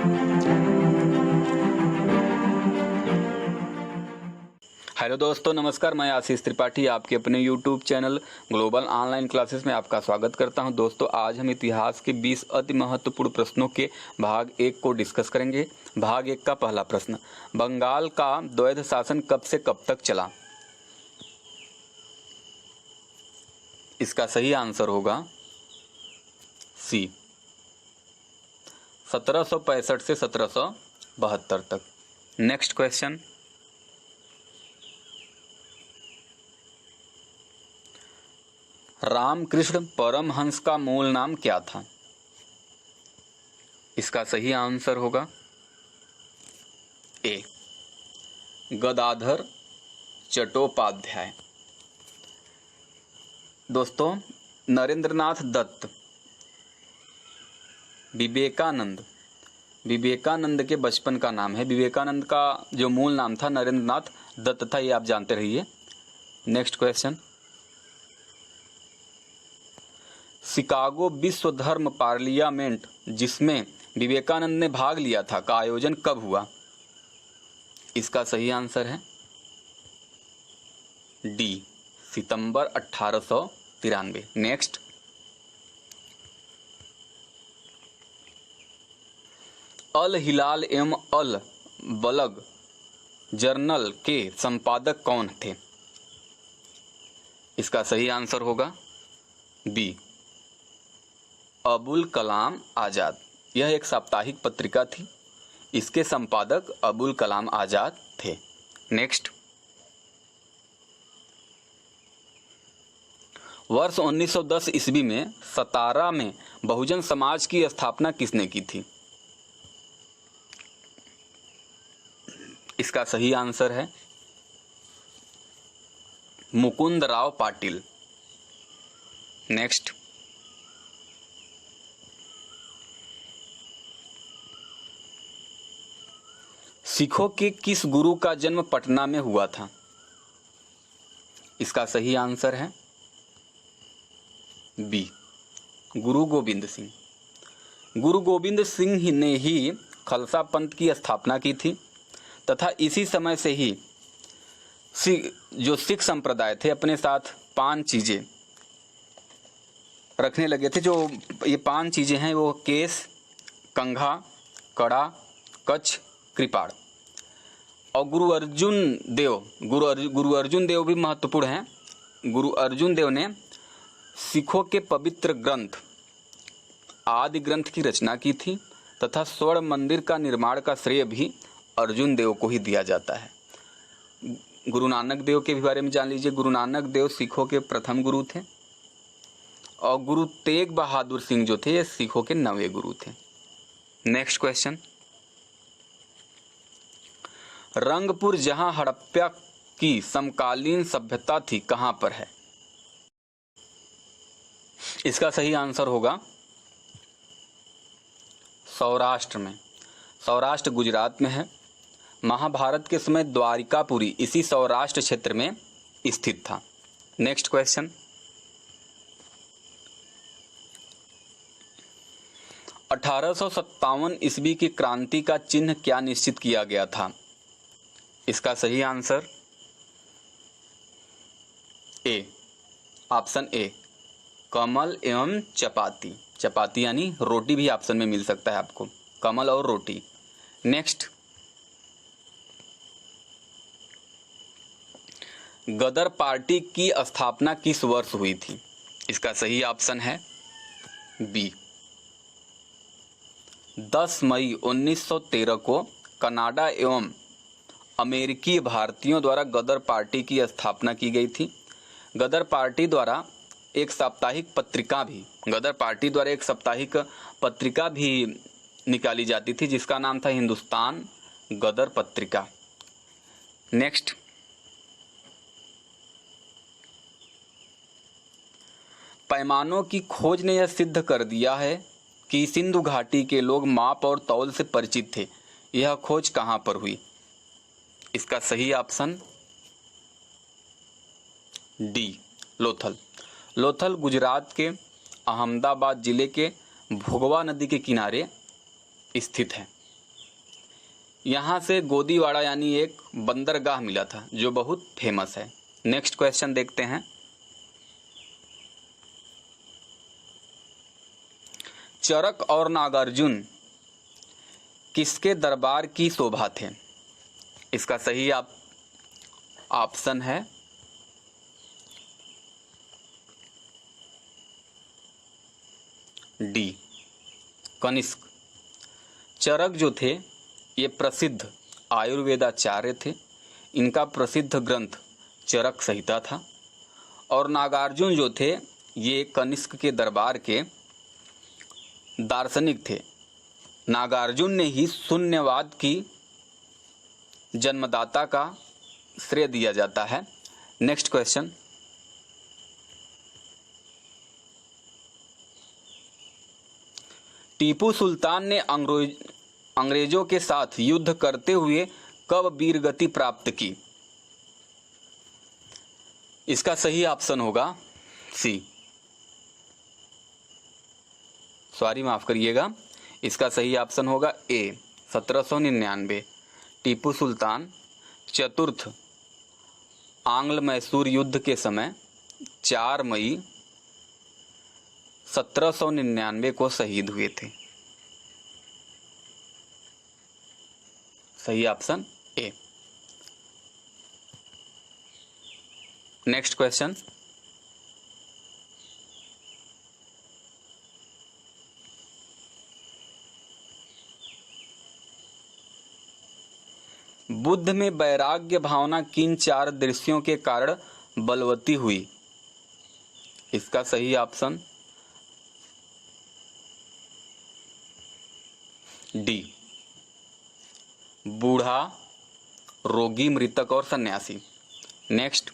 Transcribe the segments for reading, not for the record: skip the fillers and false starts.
Hello दोस्तों, नमस्कार। मैं आशीष त्रिपाठी आपके अपने YouTube channel global online classes में आपका स्वागत करता हूं। दोस्तों, आज हम इतिहास के 20 अति महत्वपूर्ण प्रश्नों के भाग 1 को डिस्कस करेंगे। भाग 1 का पहला प्रश्न, बंगाल का द्वैध शासन कब से कब तक चला? इसका सही आंसर होगा सी, 1765 से 1772 तक। नेक्स्ट क्वेश्चन, रामकृष्ण परमहंस का मूल नाम क्या था? इसका सही आंसर होगा ए, गदाधर चट्टोपाध्याय। दोस्तों, नरेंद्रनाथ दत्त विवेकानंद के बचपन का नाम है। विवेकानंद का जो मूल नाम था नरेंद्रनाथ दत्त था, ये आप जानते रहिए। नेक्स्ट क्वेश्चन, शिकागो विश्व धर्म पार्लियामेंट जिसमें विवेकानंद ने भाग लिया था का आयोजन कब हुआ? इसका सही आंसर है डी, सितंबर 1893। नेक्स्ट, अल हिलाल एवं अल बलग जर्नल के संपादक कौन थे? इसका सही आंसर होगा बी, अबुल कलाम आज़ाद। यह एक साप्ताहिक पत्रिका थी, इसके संपादक अबुल कलाम आज़ाद थे। नेक्स्ट, वर्ष 1910 ईस्वी में सतारा में बहुजन समाज की स्थापना किसने की थी? इसका सही आंसर है मुकुंद राव पाटिल। नेक्स्ट, सिखों के किस गुरु का जन्म पटना में हुआ था? इसका सही आंसर है बी, गुरु गोविंद सिंह। गुरु गोविंद सिंह ने ही खालसा पंथ की स्थापना की थी तथा इसी समय से ही जो सिख संप्रदाय थे अपने साथ 5 चीजें रखने लगे थे। जो ये 5 चीजें हैं वो केस, कंघा, कड़ा, कच्छ, कृपाण। और गुरु अर्जुन देव भी महत्वपूर्ण हैं। गुरु अर्जुन देव ने सिखों के पवित्र ग्रंथ आदि ग्रंथ की रचना की थी तथा स्वर्ण मंदिर का निर्माण का श्रेय भी अर्जुन देव को ही दिया जाता है। गुरु नानक देव के भी बारे में जान लीजिए। गुरु नानक देव सिखों के प्रथम गुरु थे और गुरु तेग बहादुर सिंह जो थे ये सिखों के 9वें गुरु थे। नेक्स्ट क्वेश्चन, रंगपुर जहां हड़प्पा की समकालीन सभ्यता थी कहां पर है? इसका सही आंसर होगा सौराष्ट्र में। सौराष्ट्र गुजरात में है। महाभारत के समय द्वारिकापुरी इसी सौराष्ट्र क्षेत्र में स्थित था। नेक्स्ट क्वेश्चन, 1857 ईस्वी की क्रांति का चिन्ह क्या निश्चित किया गया था? इसका सही आंसर ए, ऑप्शन ए, कमल एवं चपाती। चपाती यानी रोटी भी ऑप्शन में मिल सकता है आपको, कमल और रोटी। नेक्स्ट, गदर पार्टी की स्थापना किस वर्ष हुई थी? इसका सही ऑप्शन है बी, 10 मई 1913 को कनाडा एवं अमेरिकी भारतीयों द्वारा गदर पार्टी की स्थापना की गई थी। गदर पार्टी द्वारा एक साप्ताहिक पत्रिका भी निकाली जाती थी जिसका नाम था हिंदुस्तान गदर पत्रिका। नेक्स्ट, पैमानों की खोज ने यह सिद्ध कर दिया है कि सिंधु घाटी के लोग माप और तौल से परिचित थे। यह खोज कहां पर हुई? इसका सही ऑप्शन डी, लोथल। लोथल गुजरात के अहमदाबाद जिले के भोगवा नदी के किनारे स्थित है। यहाँ से गोदीवाड़ा यानी एक बंदरगाह मिला था जो बहुत फेमस है। नेक्स्ट क्वेश्चन देखते हैं। चरक और नागार्जुन किसके दरबार की शोभा थे? इसका सही ऑप्शन है डी, कनिष्क। चरक जो थे ये प्रसिद्ध आयुर्वेदाचार्य थे। इनका प्रसिद्ध ग्रंथ चरक संहिता था। और नागार्जुन जो थे ये कनिष्क के दरबार के दार्शनिक थे। नागार्जुन ने ही शून्यवाद की जन्मदाता का श्रेय दिया जाता है। Next question. टीपू सुल्तान ने अंग्रेजों के साथ युद्ध करते हुए कब वीरगति प्राप्त की? इसका सही ऑप्शन होगा सी, माफ करिएगा, इसका सही ऑप्शन होगा ए, 1799। टीपू सुल्तान चतुर्थ आंग्ल मैसूर युद्ध के समय 4 मई 1799 को शहीद हुए थे। सही option A. Next question. Buddha में वैराग्य भावना किन 4 दृश्यों के कारण बलवती हुई? इसका सही ऑप्शन डी, बूढ़ा, रोगी, मृतक और सन्यासी। नेक्स्ट।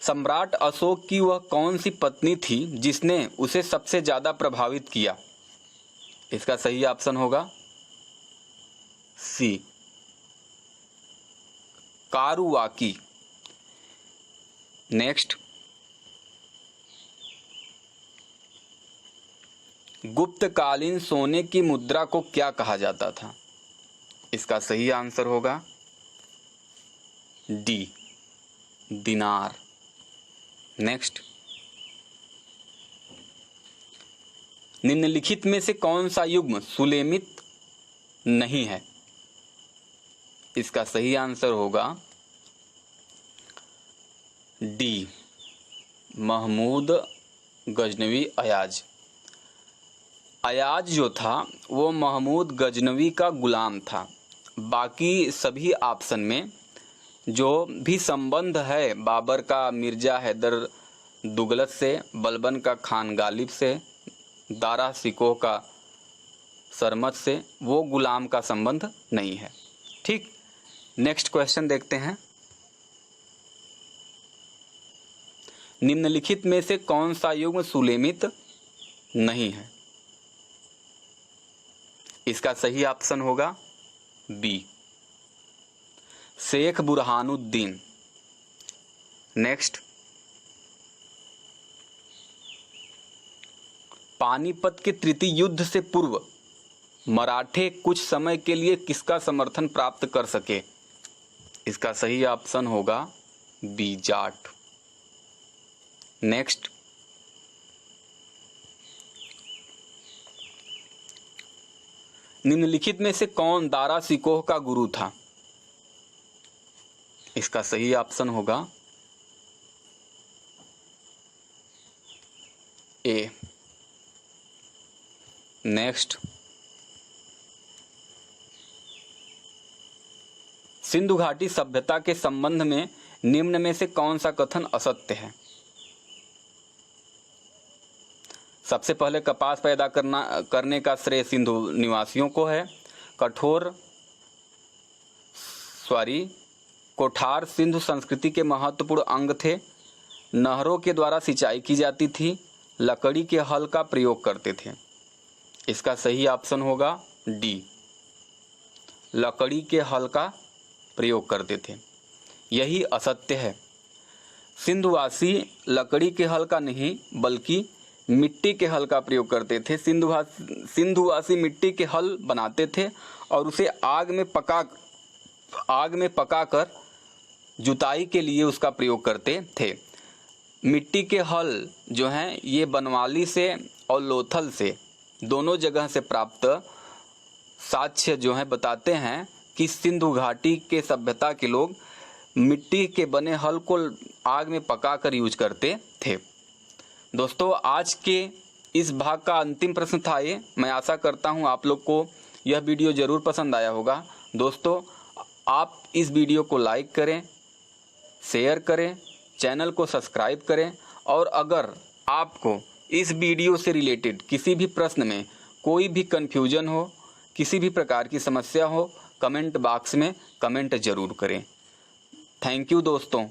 सम्राट अशोक की वह कौन सी पत्नी थी जिसने उसे सबसे ज्यादा प्रभावित किया? इसका सही ऑप्शन होगा सी, कारुवाकी। नेक्स्ट। गुप्तकालीन सोने की मुद्रा को क्या कहा जाता था? इसका सही आंसर होगा डी, दिनार। नेक्स्ट। निम्नलिखित में से कौन सा युग्म सुलेमित नहीं है? इसका सही आंसर होगा डी, महमूद गजनवी अयाज। अयाज जो था वो महमूद गजनवी का गुलाम था। बाकी सभी ऑप्शन में जो भी संबंध है बाबर का मिर्जा हैदर दुगलत से, बलबन का खान गालिब से, दारा सिकोह का सरमत से, वो गुलाम का संबंध नहीं है। ठीक। नेक्स्ट क्वेश्चन देखते हैं। निम्नलिखित में से कौन सा युग्म सुलेमित नहीं है? इसका सही ऑप्शन होगा बी, शेख बुरहानुद्दीन। नेक्स्ट। पानीपत के तृतीय युद्ध से पूर्व मराठे कुछ समय के लिए किसका समर्थन प्राप्त कर सके? इसका सही ऑप्शन होगा बी, जाट। नेक्स्ट। निम्नलिखित में से कौन दारा सिकोह का गुरु था? इसका सही ऑप्शन होगा ए। नेक्स्ट। सिंधु घाटी सभ्यता के संबंध में निम्न में से कौन सा कथन असत्य है? सबसे पहले कपास पैदा करने का श्रेय सिंधु निवासियों को है। कोठार सिंधु संस्कृति के महत्वपूर्ण अंग थे। नहरों के द्वारा सिंचाई की जाती थी। लकड़ी के हल का प्रयोग करते थे। इसका सही ऑप्शन होगा डी, लकड़ी के हल का प्रयोग करते थे। यही असत्य है। सिंधुवासी लकड़ी के हल का नहीं बल्कि मिट्टी के हल का प्रयोग करते थे। सिंधुवासी मिट्टी के हल बनाते थे और उसे आग में पकाकर जुताई के लिए उसका प्रयोग करते थे। मिट्टी के हल जो हैं ये बनवाली से और लोथल से दोनों जगह से प्राप्त साक्ष्य जो है बताते हैं कि सिंधु घाटी के सभ्यता के लोग मिट्टी के बने हल को आग में पकाकर यूज करते थे। दोस्तों, आज के इस भाग का अंतिम प्रश्न था ये। मैं आशा करता हूँ आप लोग को यह वीडियो ज़रूर पसंद आया होगा। दोस्तों, आप इस वीडियो को लाइक करें, शेयर करें, चैनल को सब्सक्राइब करें और अगर आपको इस वीडियो से रिलेटेड किसी भी प्रश्न में कोई भी कन्फ्यूजन हो, किसी भी प्रकार की समस्या हो, कमेंट बॉक्स में कमेंट ज़रूर करें। थैंक यू दोस्तों।